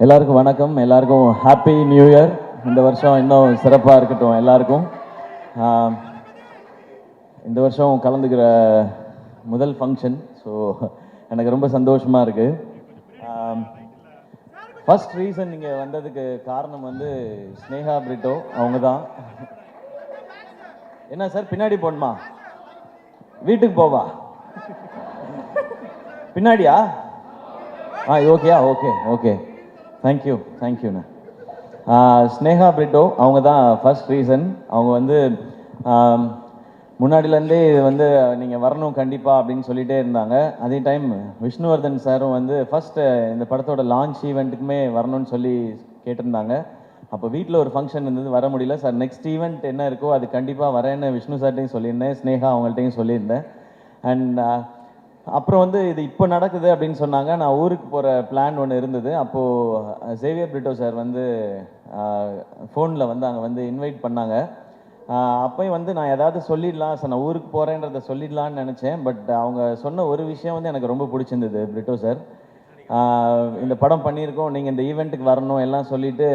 எல்லாருக்கும் வணக்கம். எல்லாருக்கும் ஹாப்பி நியூ இயர். இந்த வருஷம் இன்னும் சிறப்பாக இருக்கட்டும் எல்லாருக்கும். இந்த வருஷம் கலந்துக்கிற முதல் ஃபங்க்ஷன். ஸோ எனக்கு ரொம்ப சந்தோஷமாக இருக்குது. ஃபர்ஸ்ட் ரீசன் நீங்கள் வந்ததுக்கு காரணம் வந்து ஸ்னேகா பிரிட்டோ அவங்க தான். என்ன சார் பின்னாடி போகணுமா? வீட்டுக்கு போவா? பின்னாடியா? ஓகேயா? ஓகே ஓகே, தேங்க்யூண்ணா. ஸ்னேகா பிரிட்டோ அவங்க தான் ஃபர்ஸ்ட் ரீசன். அவங்க வந்து முன்னாடிலேருந்தே இது வந்து நீங்கள் வரணும் கண்டிப்பாக அப்படின்னு சொல்லிகிட்டே இருந்தாங்க. அதே டைம் விஷ்ணுவர்தன் சாரும் வந்து ஃபஸ்ட்டு இந்த படத்தோட லான்ச் ஈவெண்ட்டுக்குமே வரணும்னு சொல்லி கேட்டிருந்தாங்க. அப்போ வீட்டில் ஒரு ஃபங்க்ஷன் இருந்தது, வர முடியல சார். நெக்ஸ்ட் ஈவெண்ட் என்ன இருக்கோ அது கண்டிப்பாக வரேன்னு விஷ்ணு சார்ட்டையும் சொல்லியிருந்தேன், ஸ்னேகா அவங்கள்ட்டையும் சொல்லியிருந்தேன். அண்ட் அப்புறம் வந்து இது இப்போ நடக்குது அப்படின்னு சொன்னாங்க. நான் ஊருக்கு போகிற பிளான் ஒன்று இருந்தது. அப்போது சேவியர் பிரிட்டோ சார் வந்து ஃபோனில் வந்து அங்கே வந்து இன்வைட் பண்ணாங்க. அப்போயும் வந்து நான் ஏதாவது சொல்லிடலாம் சார், நான் ஊருக்கு போகிறேன்றதை சொல்லிடலான்னு நினச்சேன். பட் அவங்க சொன்ன ஒரு விஷயம் வந்து எனக்கு ரொம்ப பிடிச்சிருந்தது. பிரிட்டோ சார், இந்த படம் பண்ணியிருக்கோம், நீங்கள் இந்த ஈவெண்ட்டுக்கு வரணும் எல்லாம் சொல்லிவிட்டு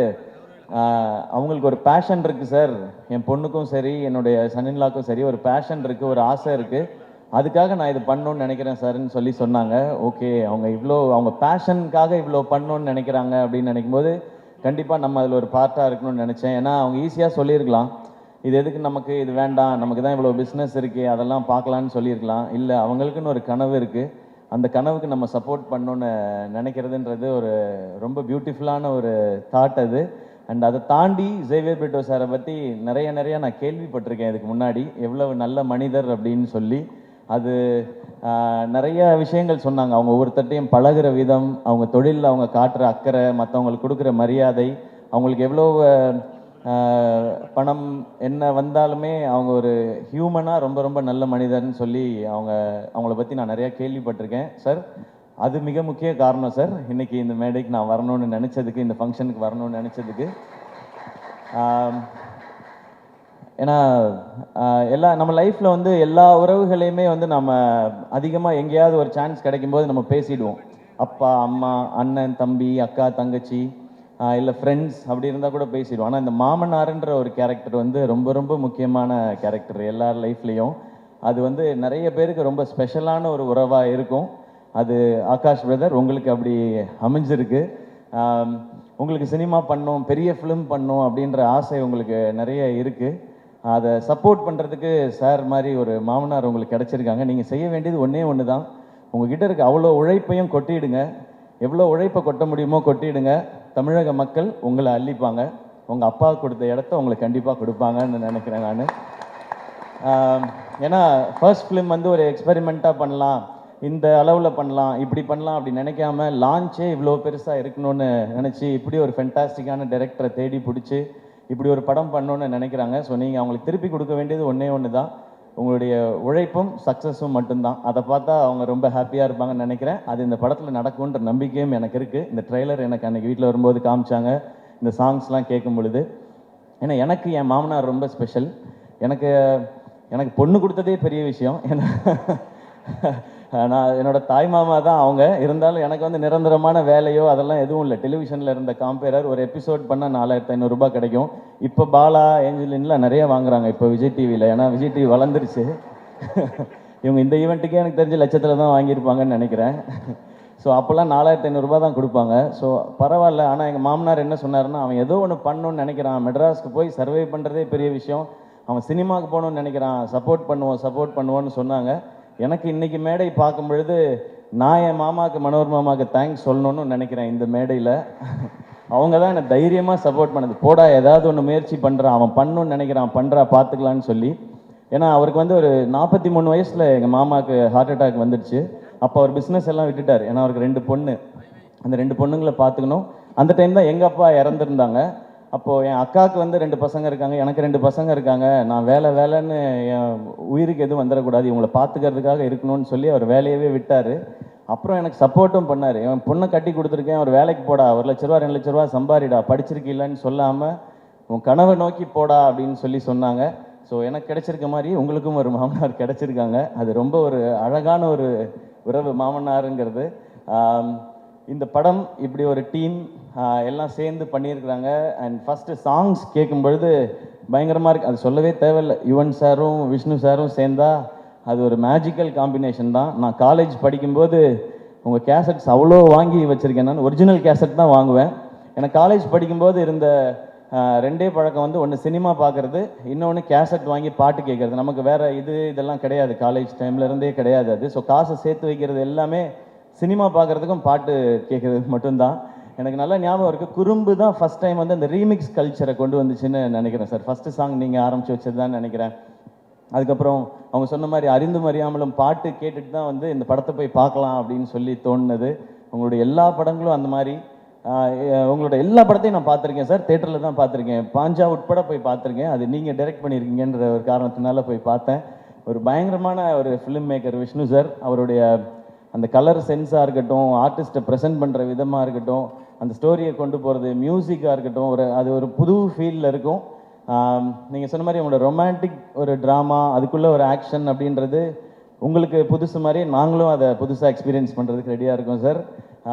அவங்களுக்கு ஒரு பேஷன் இருக்குது சார், என் பொண்ணுக்கும் சரி என்னுடைய சன்னின்லாக்கும் சரி ஒரு பேஷன் இருக்குது, ஒரு ஆசை இருக்குது, அதுக்காக நான் இது பண்ணணும்னு நினைக்கிறேன் சார்ன்னு சொல்லி சொன்னாங்க. ஓகே, அவங்க பேஷனுக்காக இவ்வளோ பண்ணணும்னு நினைக்கிறாங்க அப்படின்னு நினைக்கும்போது கண்டிப்பாக நம்ம அதில் ஒரு பார்ட்டாக இருக்கணும்னு நினச்சேன். ஏன்னா அவங்க ஈஸியாக சொல்லியிருக்கலாம், இது எதுக்கு நமக்கு, இது வேண்டாம், நமக்கு தான் இவ்வளோ பிஸ்னஸ் இருக்குது, அதெல்லாம் பார்க்கலான்னு சொல்லியிருக்கலாம். இல்லை, அவங்களுக்குன்னு ஒரு கனவு இருக்குது, அந்த கனவுக்கு நம்ம சப்போர்ட் பண்ணணுன்னு நினைக்கிறதுன்றது ஒரு ரொம்ப பியூட்டிஃபுல்லான ஒரு தாட் அது. அண்ட் அதை தாண்டி சேவியர் பிரிட்டோ சாரை பற்றி நிறைய நான் கேள்விப்பட்டிருக்கேன் இதுக்கு முன்னாடி, எவ்வளவு நல்ல மனிதர் அப்படின்னு சொல்லி. அது நிறைய விஷயங்கள் சொன்னாங்க. அவங்க ஒவ்வொருத்தட்டையும் பழகிற விதம், அவங்க தொழிலில் அவங்க காட்டுற அக்கறை, மற்றவங்களுக்கு கொடுக்குற மரியாதை, அவங்களுக்கு எவ்வளோ பணம் என்ன வந்தாலுமே அவங்க ஒரு ஹியூமனாக ரொம்ப நல்ல மனிதர்னு சொல்லி அவங்கள பற்றி நான் நிறையா கேள்விப்பட்டிருக்கேன் சார். அது மிக முக்கிய காரணம் சார் இன்னைக்கு இந்த மேடைக்கு நான் வரணும்னு நினச்சதுக்கு, இந்த ஃபங்க்ஷனுக்கு வரணும்னு நினச்சதுக்கு. ஏன்னா நம்ம லைஃப்பில் வந்து எல்லா உறவுகளையுமே வந்து நம்ம அதிகமாக எங்கேயாவது ஒரு சான்ஸ் கிடைக்கும்போது நம்ம பேசிடுவோம். அப்பா அம்மா, அண்ணன் தம்பி, அக்கா தங்கச்சி, இல்லை ஃப்ரெண்ட்ஸ், அப்படி இருந்தால் கூட பேசிடுவோம். ஆனால் இந்த மாமனாருன்ற ஒரு கேரக்டர் வந்து ரொம்ப முக்கியமான கேரக்டர் எல்லார் லைஃப்லேயும். அது வந்து நிறைய பேருக்கு ரொம்ப ஸ்பெஷலான ஒரு உறவாக இருக்கும். அது ஆகாஷ் பிரதர் உங்களுக்கு அப்படி அமைஞ்சிருக்கு. உங்களுக்கு சினிமா பண்ணணும், பெரிய ஃபிலிம் பண்ணணும் அப்படின்ற ஆசை உங்களுக்கு நிறைய இருக்குது. அதை சப்போர்ட் பண்ணுறதுக்கு சார் மாதிரி ஒரு மாமனார் உங்களுக்கு கிடச்சிருக்காங்க. நீங்கள் செய்ய வேண்டியது ஒன்று தான், உங்ககிட்ட இருக்க அவ்வளோ உழைப்பையும் கொட்டிடுங்க. எவ்வளோ உழைப்பை கொட்ட முடியுமோ கொட்டிடுங்க. தமிழக மக்கள் உங்களை அள்ளிப்பாங்க. உங்கள் அப்பா கொடுத்த இடத்த உங்களுக்கு கண்டிப்பாக கொடுப்பாங்கன்னு நினைக்கிறேன் நான். ஏன்னா ஃபர்ஸ்ட் ஃபிலிம் வந்து ஒரு எக்ஸ்பெரிமெண்ட்டாக பண்ணலாம், இந்த அளவில் பண்ணலாம், இப்படி பண்ணலாம் அப்படி நினைக்காம லான்ச்சே இவ்வளோ பெருசாக இருக்கணும்னு நினச்சி இப்படி ஒரு ஃபென்டாஸ்டிக்கான டைரக்டரை தேடி பிடிச்சி இப்படி ஒரு படம் பண்ணணுன்னு நினைக்கிறாங்க. ஸோ நீங்கள் அவங்களுக்கு திருப்பி கொடுக்க வேண்டியது ஒன்று தான், உங்களுடைய உழைப்பும் சக்ஸஸும் மட்டும்தான். அதை பார்த்தா அவங்க ரொம்ப ஹாப்பியாக இருப்பாங்கன்னு நினைக்கிறேன். அது இந்த படத்தில் நடக்கும்ன்ற நம்பிக்கையும் எனக்கு இருக்குது. இந்த ட்ரெய்லர் எனக்கு அன்றைக்கி வீட்டில் வரும்போது காமிச்சாங்க, இந்த சாங்ஸ்லாம் கேட்கும் பொழுது. ஏன்னா எனக்கு என் மாமனார் ரொம்ப ஸ்பெஷல். எனக்கு பொண்ணு கொடுத்ததே பெரிய விஷயம். ஏன்னா நான் என்னோட தாய் மாமா தான் அவங்க. இருந்தாலும் எனக்கு வந்து நிரந்தரமான வேலையோ அதெல்லாம் எதுவும் இல்லை. டெலிவிஷனில் இருந்த காம்பேரர் ஒரு எபிசோட் பண்ணால் 4500 ரூபாய் கிடைக்கும். இப்போ பாலா, ஏஞ்சலின்லாம் நிறைய வாங்குறாங்க இப்போ விஜய் டிவியில். ஏன்னா விஜய் டிவி வளர்ந்துருச்சு. இவங்க இந்த ஈவெண்ட்டுக்கே எனக்கு தெரிஞ்ச லட்சத்தில் தான் வாங்கியிருப்பாங்கன்னு நினைக்கிறேன். ஸோ அப்போல்லாம் 4500 ரூபாய் தான் கொடுப்பாங்க. ஸோ பரவாயில்ல. ஆனால் எங்கள் மாமனார் என்ன சொன்னார்னா, அவன் ஏதோ ஒன்று பண்ணணும்னு நினைக்கிறான், மெட்ராஸ்க்கு போய் சர்வே பண்ணுறதே பெரிய விஷயம், அவன் சினிமாவுக்கு போகணுன்னு நினைக்கிறான், சப்போர்ட் பண்ணுவோன்னு சொன்னாங்க. எனக்கு இன்றைக்கி மேடை பார்க்கும் பொழுது நான் என் மாமாவுக்கு, மனோர் மாமாவுக்கு தேங்க்ஸ் சொல்லணும்னு நினைக்கிறேன். இந்த மேடையில் அவங்க தான் என்னை தைரியமாக சப்போர்ட் பண்ணது. போடா, ஏதாவது ஒன்று முயற்சி பண்ணுறான், அவன் பண்ணணும்னு நினைக்கிறான், பண்ணுறா, பார்த்துக்கலான்னு சொல்லி. ஏன்னா அவருக்கு வந்து ஒரு 43 வயசில் எங்கள் மாமாவுக்கு ஹார்ட் அட்டாக் வந்துடுச்சு. அப்போ அவர் பிஸ்னஸ் எல்லாம் விட்டுட்டார். ஏன்னா அவருக்கு 2 பொண்ணு, அந்த 2 பொண்ணுங்களை பார்த்துக்கணும். அந்த டைம் தான் எங்கள் அப்பா இறந்துருந்தாங்க. அப்போது என் அக்காவுக்கு வந்து 2 பசங்க இருக்காங்க, எனக்கு 2 பசங்க இருக்காங்க. நான் வேலைன்னு என் உயிருக்கு எதுவும் வந்துடக்கூடாது, இவங்களை பார்த்துக்கிறதுக்காக இருக்கணும்னு சொல்லி அவர் வேலையவே விட்டார். அப்புறம் எனக்கு சப்போர்ட்டும் பண்ணார். என் பொண்ணை கட்டி கொடுத்துருக்கேன், அவர் வேலைக்கு போடா, 1 லட்ச ரூபா 2 லட்ச ரூபா சம்பாரிடா, படிச்சிருக்கீங்களான்னு சொல்லாமல் உன் கனவை நோக்கி போடா அப்படின்னு சொல்லி சொன்னாங்க. ஸோ எனக்கு கிடைச்சிருக்க மாதிரி உங்களுக்கும் ஒரு மாமனார் கிடைச்சிருக்காங்க. அது ரொம்ப ஒரு அழகான ஒரு உறவு மாமனாருங்கிறது. இந்த படம் இப்படி ஒரு டீம் எல்லாம் சேர்ந்து பண்ணியிருக்கிறாங்க. அண்ட் ஃபஸ்ட்டு சாங்ஸ் கேட்கும் பொழுது பயங்கரமாக இருக்குது. அது சொல்லவே தேவையில்லை. யுவன் சாரும் விஷ்ணு சாரும் சேர்ந்தா அது ஒரு மேஜிக்கல் காம்பினேஷன் தான். நான் காலேஜ் படிக்கும்போது உங்கள் கேசட்ஸ் அவ்வளோ வாங்கி வச்சுருக்கேன். நான் ஒரிஜினல் கேசட் தான் வாங்குவேன். எனக்கு காலேஜ் படிக்கும்போது இருந்த ரெண்டே பழக்கம் வந்து ஒன்று சினிமா பார்க்குறது, இன்னொன்று கேசட் வாங்கி பாட்டு கேட்குறது. நமக்கு வேறு இதெல்லாம் கிடையாது, காலேஜ் டைமில் இருந்தே கிடையாது அது. ஸோ காசை சேர்த்து வைக்கிறது எல்லாமே சினிமா பார்க்குறதுக்கும் பாட்டு கேட்குறதுக்கு மட்டும்தான். எனக்கு நல்லா ஞாபகம் இருக்குது. குறும்பு தான் ஃபஸ்ட் டைம் வந்து அந்த ரீமிக்ஸ் கல்ச்சரை கொண்டு வந்துச்சுன்னு நினைக்கிறேன் சார். ஃபஸ்ட்டு சாங் நீங்கள் ஆரம்பித்து வச்சது தான் நினைக்கிறேன். அதுக்கப்புறம் அவங்க சொன்ன மாதிரி அறிந்தும் அறியாமலும் பாட்டு கேட்டுட்டு தான் வந்து இந்த படத்தை போய் பார்க்கலாம் அப்படின்னு சொல்லி தோணுனது. உங்களுடைய எல்லா படங்களும் அந்த மாதிரி. உங்களோட எல்லா படத்தையும் நான் பார்த்துருக்கேன் சார். தேட்டரில் தான் பார்த்துருக்கேன். பாஞ்சா உட்பட போய் பார்த்துருக்கேன். அது நீங்கள் டைரக்ட் பண்ணியிருக்கீங்கன்ற ஒரு காரணத்தினால போய் பார்த்தேன். ஒரு பயங்கரமான ஒரு ஃபிலிம் மேக்கர் விஷ்ணு சார். அவருடைய அந்த கலர் சென்ஸாக இருக்கட்டும், ஆர்டிஸ்ட்டை ப்ரெசென்ட் பண்ணுற விதமாக இருக்கட்டும், அந்த ஸ்டோரியை கொண்டு போகிறது, மியூசிக்காக இருக்கட்டும், அது ஒரு புது ஃபீலில் இருக்கும். நீங்கள் சொன்ன மாதிரி உங்களோட ரொமான்டிக் ஒரு ட்ராமா, அதுக்குள்ளே ஒரு ஆக்ஷன் அப்படின்றது உங்களுக்கு புதுசு மாதிரி நாங்களும் அதை புதுசாக எக்ஸ்பீரியன்ஸ் பண்ணுறதுக்கு ரெடியாக இருக்கோம் சார்.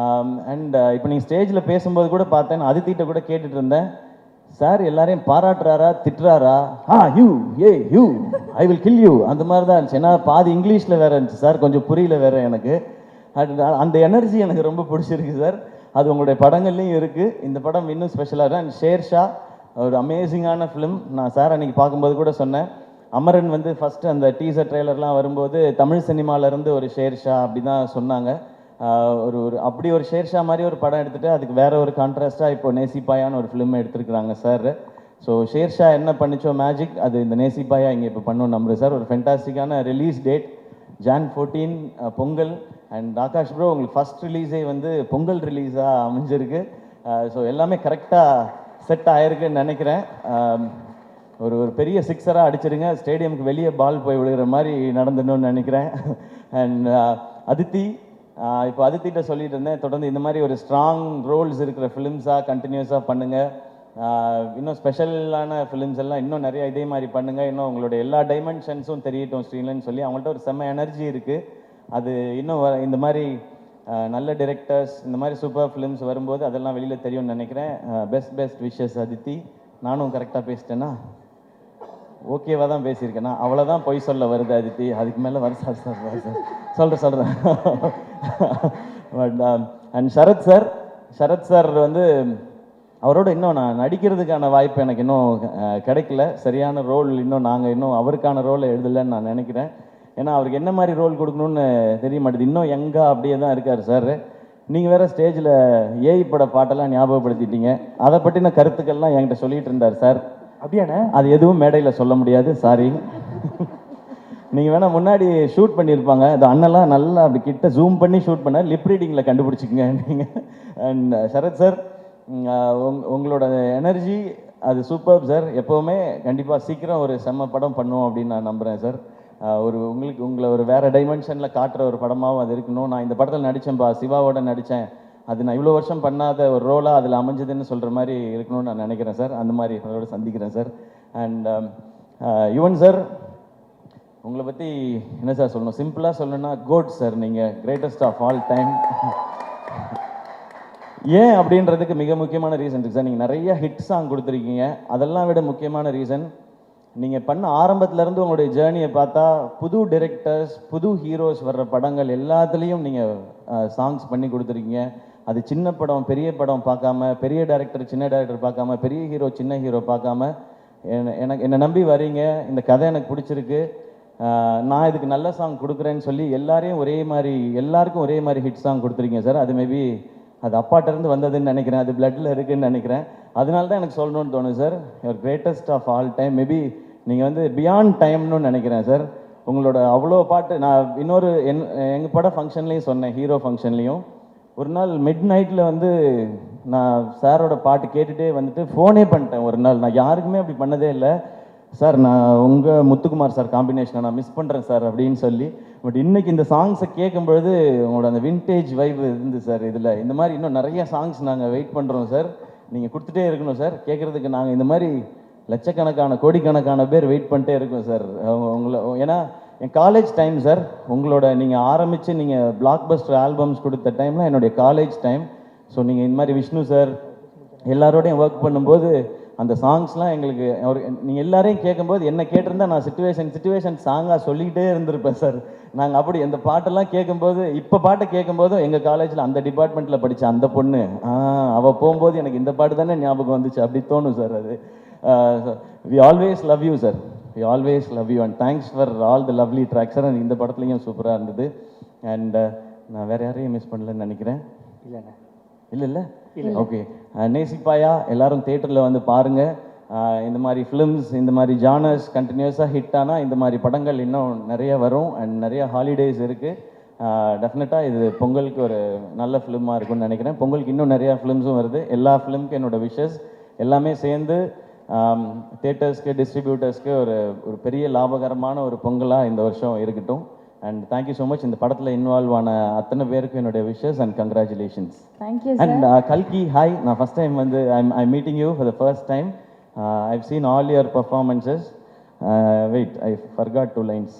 அண்ட் இப்போ நீங்கள் ஸ்டேஜில் பேசும்போது கூட பார்த்தேன், அதித்திட்ட கூட கேட்டுட்டு இருந்தேன், சார் எல்லாரையும் பாராட்டுறாரா திட்டுறாரா? You I will kill you அந்த மாதிரி தான் இருந்துச்சு. ஏன்னா பாதி இங்கிலீஷில் வேறு இருந்துச்சு சார், கொஞ்சம் புரியல வேறு எனக்கு. அந்த எனர்ஜி எனக்கு ரொம்ப பிடிச்சிருக்கு சார். அது உங்களுடைய படங்கள்லையும் இருக்குது. இந்த படம் இன்னும் ஸ்பெஷலாக இருக்குது. அண்ட் ஷேர்ஷா ஒரு அமேசிங்கான ஃபிலிம். நான் சார் அன்றைக்கி பார்க்கும்போது கூட சொன்னேன், அமரன் வந்து ஃபஸ்ட்டு அந்த டீசர் ட்ரெய்லர்லாம் வரும்போது தமிழ் சினிமாவிலேருந்து ஒரு ஷேர்ஷா அப்படி தான் சொன்னாங்க. ஒரு அப்படி ஒரு ஷேர்ஷா மாதிரி ஒரு படம் எடுத்துகிட்டு அதுக்கு வேறு ஒரு கான்ட்ராஸ்ட்டாக இப்போ நேசிப்பாயான்னு ஒரு ஃபிலிம் எடுத்துருக்குறாங்க சார். ஸோ ஷேர்ஷா என்ன பண்ணிச்சோ மேஜிக், அது இந்த நேசிப்பாயா இங்கே இப்போ பண்ணணும் நம்புறேன் சார். ஒரு ஃபென்டாஸ்டிக்கான release date Jan 14 Pongal. And Aakash bro உங்களுக்கு ஃபஸ்ட் ரிலீஸே வந்து பொங்கல் ரிலீஸாக அமைஞ்சிருக்கு. ஸோ எல்லாமே கரெக்டாக செட் ஆகிருக்குன்னு நினைக்கிறேன். ஒரு பெரிய சிக்ஸராக அடிச்சிருங்க, ஸ்டேடியமுக்கு வெளியே பால் போய் விழுகிற மாதிரி நடந்துடணும்னு நினைக்கிறேன். அண்ட் அதித்தி, இப்போ அதித்திட்ட சொல்லிட்டு இருந்தேன், தொடர்ந்து இந்த மாதிரி ஒரு ஸ்ட்ராங் ரோல்ஸ் இருக்கிற ஃபிலிம்ஸாக கண்டினியூஸாக பண்ணுங்கள். இன்னும் ஸ்பெஷலான ஃபிலிம்ஸ் எல்லாம் இன்னும் நிறைய இதே மாதிரி பண்ணுங்கள். இன்னும் உங்களுடைய எல்லா டைமென்ஷன்ஸும் தெரியட்டும் ஸ்க்ரீன்லன்னு சொல்லி அவங்கள்ட்ட ஒரு செம்ம எனர்ஜி இருக்குது. அது இன்னும் இந்த மாதிரி நல்ல டிரெக்டர்ஸ், இந்த மாதிரி சூப்பர் ஃபிலிம்ஸ் வரும்போது அதெல்லாம் வெளியில் தெரியும்னு நினைக்கிறேன். Best wishes Aditi. நானும் கரெக்டாக பேசிட்டேன்னா ஓகேவாக தான் பேசியிருக்கேன்னா அவ்வளோதான் பொய் சொல்ல வருது அதித்தி, அதுக்கு மேலே வர சார் சொல்கிறேன். பட் அண்ட் சரத் சார் வந்து அவரோட இன்னும் நான் நடிக்கிறதுக்கான வாய்ப்பு எனக்கு இன்னும் கிடைக்கல. சரியான ரோல் இன்னும் அவருக்கான ரோலை எழுதலைன்னு நான் நினைக்கிறேன். ஏன்னா அவருக்கு என்ன மாதிரி ரோல் கொடுக்கணும்னு தெரிய மாட்டேது. இன்னும் எங்கே அப்படியே தான் இருக்கார் சார். நீங்கள் வேறு ஸ்டேஜில் ஏஐ பட பாட்டெல்லாம் ஞாபகப்படுத்திட்டீங்க. அதை பற்றின கருத்துக்கள்லாம் என்கிட்ட சொல்லிகிட்டு இருந்தார் சார். அப்படியாண்ணே? அது எதுவும் மேடையில் சொல்ல முடியாது, சாரி. நீங்கள் வேணால் முன்னாடி ஷூட் பண்ணியிருப்பாங்க, அது அண்ணெல்லாம் நல்லா அப்படி கிட்ட ஜூம் பண்ணி ஷூட் பண்ண லிப் ரீடிங்கில் கண்டுபிடிச்சிக்கங்க நீங்கள். அண்ட் சரத் சார், உங்களோட எனர்ஜி அது சூப்பர் சார். எப்போவுமே கண்டிப்பாக சீக்கிரம் ஒரு செம்ம படம் பண்ணுவோம் அப்படின்னு நான் நம்புகிறேன் சார். உங்களை ஒரு வேறு டைமென்ஷனில் காட்டுற ஒரு படமாகவும் அது இருக்கணும். நான் இந்த படத்தில் நடித்தேன்ப்பா, சிவாவோட நடித்தேன், அது நான் இவ்வளோ வருஷம் பண்ணாத ஒரு ரோலாக அதில் அமைஞ்சதுன்னு சொல்கிற மாதிரி இருக்கணும்னு நான் நினைக்கிறேன் சார். அந்த மாதிரி அதோட சந்திக்கிறேன் சார். அண்ட் யுவன் சார், உங்களை பற்றி என்ன சார் சொல்லணும்? சிம்பிளாக சொல்லணும்னா கோட் சார். நீங்கள் கிரேட்டஸ்ட் ஆஃப் ஆல் டைம். ஏன் அப்படின்றதுக்கு மிக முக்கியமான ரீசன் இருக்குது சார். நீங்கள் நிறைய ஹிட் சாங் கொடுத்துருக்கீங்க. அதெல்லாம் விட முக்கியமான ரீசன், நீங்கள் பண்ண ஆரம்பத்துலேருந்து உங்களுடைய ஜேர்னியை பார்த்தா புது டைரக்டர்ஸ், புது ஹீரோஸ் வர்ற படங்கள் எல்லாத்துலேயும் நீங்கள் சாங்ஸ் பண்ணி கொடுத்துருக்கீங்க. அது சின்ன படம் பெரிய படம் பார்க்காம, பெரிய டைரக்டர் சின்ன டைரக்டர் பார்க்காம, பெரிய ஹீரோ சின்ன ஹீரோ பார்க்காம என்னை நம்பி வரீங்க. இந்த கதை எனக்கு பிடிச்சிருக்கு, நான் இதுக்கு நல்ல சாங் கொடுக்குறேன்னு சொல்லி எல்லாருக்கும் ஒரே மாதிரி ஹிட் சாங் கொடுத்துருக்கீங்க சார். அது மேபி அது அப்பாட்டிருந்து வந்ததுன்னு நினைக்கிறேன், அது பிளட்டில் இருக்குதுன்னு நினைக்கிறேன். அதனால தான் எனக்கு சொல்லணும்னு தோணுது sir. Your greatest of all time. Maybe நீங்கள் வந்து பியாண்ட் டைம்னு நினைக்கிறேன் சார். உங்களோட அவ்வளோ பாட்டு நான் இன்னொரு எங்கள் பட ஃபங்க்ஷன்லேயும் சொன்னேன், ஹீரோ ஃபங்க்ஷன்லேயும். ஒரு நாள் மிட் நைட்டில் வந்து நான் சாரோட பாட்டு கேட்டுகிட்டே வந்துட்டு ஃபோனே பண்ணிட்டேன் ஒரு நாள். நான் யாருக்குமே அப்படி பண்ணதே இல்லை. சார் நான் உங்கள் முத்துக்குமார் சார் காம்பினேஷனை நான் மிஸ் பண்ணுறேன் சார் அப்படின்னு சொல்லி. பட் இன்றைக்கி இந்த சாங்ஸை கேட்கும்பொழுது உங்களோட அந்த வின்டேஜ் வைப் இருந்து சார். இதில் இந்த மாதிரி இன்னும் நிறைய சாங்ஸ் நாங்கள் வெயிட் பண்ணுறோம் சார். நீங்கள் கொடுத்துட்டே இருக்கணும் சார். கேட்குறதுக்கு நாங்கள் இந்த மாதிரி லட்சக்கணக்கான கோடிக்கணக்கான பேர் வெயிட் பண்ணிட்டே இருக்கோம் சார் உங்களை. ஏன்னா என் காலேஜ் டைம் சார், உங்களோட நீங்கள் ஆரம்பித்து நீங்கள் பிளாக் பஸ்டர் ஆல்பம்ஸ் கொடுத்த டைமில் என்னுடைய காலேஜ் டைம். ஸோ நீங்கள் இந்த மாதிரி விஷ்ணு சார் எல்லாரோடையும் ஒர்க் பண்ணும்போது அந்த சாங்ஸ்லாம் எங்களுக்கு நீங்கள் எல்லாரையும் கேட்கும்போது என்ன கேட்டிருந்தா நான் சிச்சுவேஷன் சாங்காக சொல்லிக்கிட்டே இருந்திருப்பேன் சார். நாங்கள் அப்படி அந்த பாட்டெல்லாம் கேட்கும்போது, இப்போ பாட்டை கேட்கும்போதும் எங்கள் காலேஜில் அந்த டிபார்ட்மெண்ட்டில் படித்த அந்த பொண்ணு அவள் போகும்போது எனக்கு இந்த பாட்டு தானே ஞாபகம் வந்துச்சு அப்படி தோணும் சார். அது we always love you sir, we always love you and thanks for all the lovely tracks sir. இந்த படத்துலையும் சூப்பராக இருந்தது. அண்ட் நான் வேறு யாரையும் மிஸ் பண்ணலன்னு நினைக்கிறேன். இல்லைண்ணே. இல்லை ஓகே. நேசிப்பாயா எல்லாரும் தேட்டரில் வந்து பாருங்கள். இந்த மாதிரி ஃபிலிம்ஸ், இந்த மாதிரி ஜானர்ஸ் கண்டினியூஸாக ஹிட் ஆனால் இந்த மாதிரி படங்கள் இன்னும் நிறைய வரும் அண்ட் நிறைய ஹாலிடேஸ் இருக்குது. டெஃபினட்டாக இது பொங்கலுக்கு ஒரு நல்ல ஃபிலிமாக இருக்கும்னு நினைக்கிறேன். பொங்கலுக்கு இன்னும் நிறையா ஃபிலிம்ஸும் வருது. எல்லா ஃபிலிமுக்கும் என்னோடய விஷஸ் எல்லாமே சேர்ந்து தேட்டர்ஸ்க்கு டிஸ்ட்ரிபியூட்டர்ஸ்க்கு ஒரு பெரிய லாபகரமான ஒரு பொங்கலாக இந்த வருஷம் இருக்கட்டும். And thank you so much. இந்த படத்தில் இன்வால்வ் ஆன அத்தனை பேருக்கு என்னுடைய wishes and congratulations. Thank you. And கல்கி, ஹாய். நான் ஃபஸ்ட் டைம் வந்து I meeting you for the first time. I've seen all your performances. Wait, I forgot 2 lines.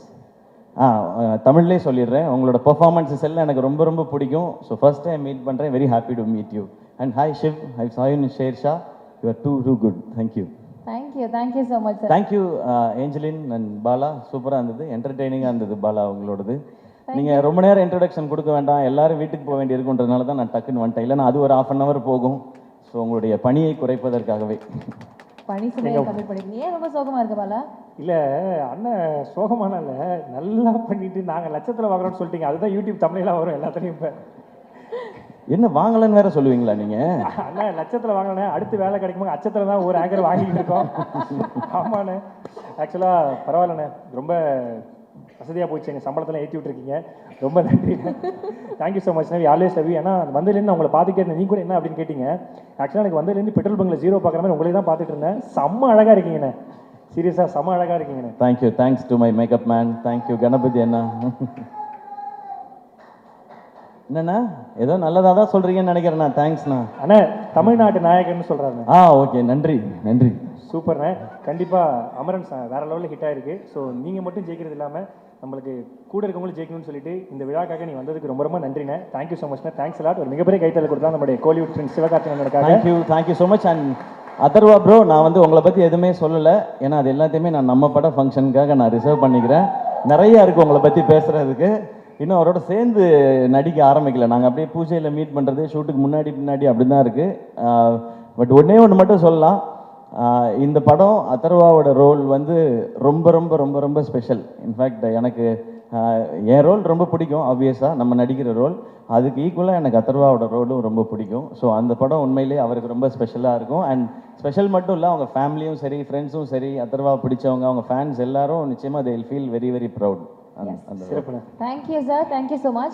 தமிழ்லேயே சொல்லிடுறேன். உங்களோட பர்ஃபார்மன்ஸஸ் எல்லாம் எனக்கு ரொம்ப ரொம்ப பிடிக்கும். ஸோ ஃபர்ஸ்ட் டைம் மீட் பண்ணுறேன். Very happy to meet you. And hi Shiv, I saw you in Shershaah. You are too good. Thank you. Thank you so much sir. Thank you Angeline and Bala. சூப்பராக இருந்தது, என்டர்டெய்னிங்காக இருந்தது பாலா உங்களோடது. நீங்கள் ரொம்ப நேரம் இன்ட்ரடக்ஷன் கொடுக்க வேண்டாம், எல்லாரும் வீட்டுக்கு போக வேண்டி இருக்குன்றதுனால தான் நான் டக்குன்னு வந்துட்டேன். இல்லைன்னா அது ஒரு 1/2 hour போகும். ஸோ உங்களுடைய பணியை குறைப்பதற்காகவே. பணி சுமையை கம்மி பண்ணிக்கணும். ஏன் ரொம்ப சோகமாக இருக்கு பாலா? இல்லை அண்ணன் சோகமானால நல்லா பண்ணிட்டு நாங்கள் லட்சத்தில் வாங்குறோம்னு சொல்லிட்டீங்க. அதுதான் யூடியூப் தமிழெல்லாம் வரும் எல்லாத்துலேயும். இப்போ என்ன வாங்கலன்னு வேற சொல்லுவீங்களா நீங்கள்? அண்ணா லட்சத்தில் வாங்கினேன், அடுத்து வேலை கிடைக்குமா அச்சத்தில் தான் ஒரு ஆங்கர் வாங்கிட்டு இருக்கோம். ஆமாண்ணே. ஆக்சுவலாக பரவாயில்லண்ணே, ரொம்ப வசதியாக போச்சு. எங்கள் சம்பளத்தில் ஏற்றி விட்டுருக்கீங்க, ரொம்ப நன்றி. Thank you so much. We always love you. ஏன்னா வந்ததுலேருந்து உங்களை பார்த்துட்டே இருந்தேன். நீ கூட என்ன அப்படின்னு கேட்டீங்க. ஆக்சுவலாக எனக்கு வந்ததுலேருந்து பெட்ரோல் பங்கில் 0 பார்க்குற மாதிரி உங்களே தான் பார்த்துட்டு இருந்தேன். செம்ம அழகாக இருக்கீங்கண்ணே, சீரியஸாக செம்ம அழகாக இருக்கீங்கண்ணே. Thank you. Thanks to my makeup man. Thank you Ganapathi அண்ணா. என்னண்ணா ஏதோ நல்லதாக தான் சொல்கிறீங்கன்னு நினைக்கிறேண்ணா. தேங்க்ஸ்ண்ணா. அண்ணா தமிழ்நாட்டு நாயகன்னு சொல்கிறாருண்ணே. ஓகே, நன்றி நன்றி. சூப்பர்ண்ணே. கண்டிப்பாக அமரன் வேற லெவலில் ஹிட் ஆயிருக்கு. ஸோ நீங்கள் மட்டும் ஜெயிக்கிறது இல்லாமல் நம்மளுக்கு கூட இருக்கவங்களும் ஜெயிக்கணும்னு சொல்லிட்டு இந்த விழாக்காக நீ வந்ததுக்கு ரொம்ப ரொம்ப நன்றிண்ணே. தேங்க்யூ ஸோ மச்ண்ணே. Thanks lot. ஒரு மிகப்பெரிய கைத்தல் கொடுத்தா நம்மளுடைய கோலிவுட் ஃப்ரெண்ட்ஸ் சிவகார்த்திகேயனுக்காக. Thank you so much. And Atharva bro, நான் வந்து உங்களை பற்றி எதுவுமே சொல்லலை. ஏன்னா அது எல்லாத்தையுமே நான் நம்ம பட ஃபங்க்ஷனுக்காக நான் ரிசர்வ் பண்ணிக்கிறேன். நிறையா இருக்குது உங்களை பற்றி பேசுகிறதுக்கு. இன்னும் அவரோட சேர்ந்து நடிக்க ஆரம்பிக்கல. நாங்கள் அப்படியே பூஜையில் மீட் பண்ணுறது, ஷூட்டுக்கு முன்னாடி அப்படி தான் இருக்குது. பட் ஒன்று மட்டும் சொல்லலாம். இந்த படம் அதர்வாவோட ரோல் வந்து ரொம்ப ரொம்ப ரொம்ப ரொம்ப ஸ்பெஷல். இன்ஃபேக்ட் எனக்கு என் ரோல் ரொம்ப பிடிக்கும். ஆப்வியஸாக நம்ம நடிக்கிற ரோல், அதுக்கு ஈக்குவலாக எனக்கு அதர்வாவோட ரோலும் ரொம்ப பிடிக்கும். ஸோ அந்த படம் உண்மையிலே அவருக்கு ரொம்ப ஸ்பெஷலாக இருக்கும். அண்ட் ஸ்பெஷல் மட்டும் இல்லை, அவங்க ஃபேமிலியும் சரி, ஃப்ரெண்ட்ஸும் சரி, அதர்வா பிடிச்சவங்க, அவங்க ஃபேன்ஸ் எல்லாரும் நிச்சயமாக they will feel very very proud. சிறப்பு. Thank you sir. Thank you so much.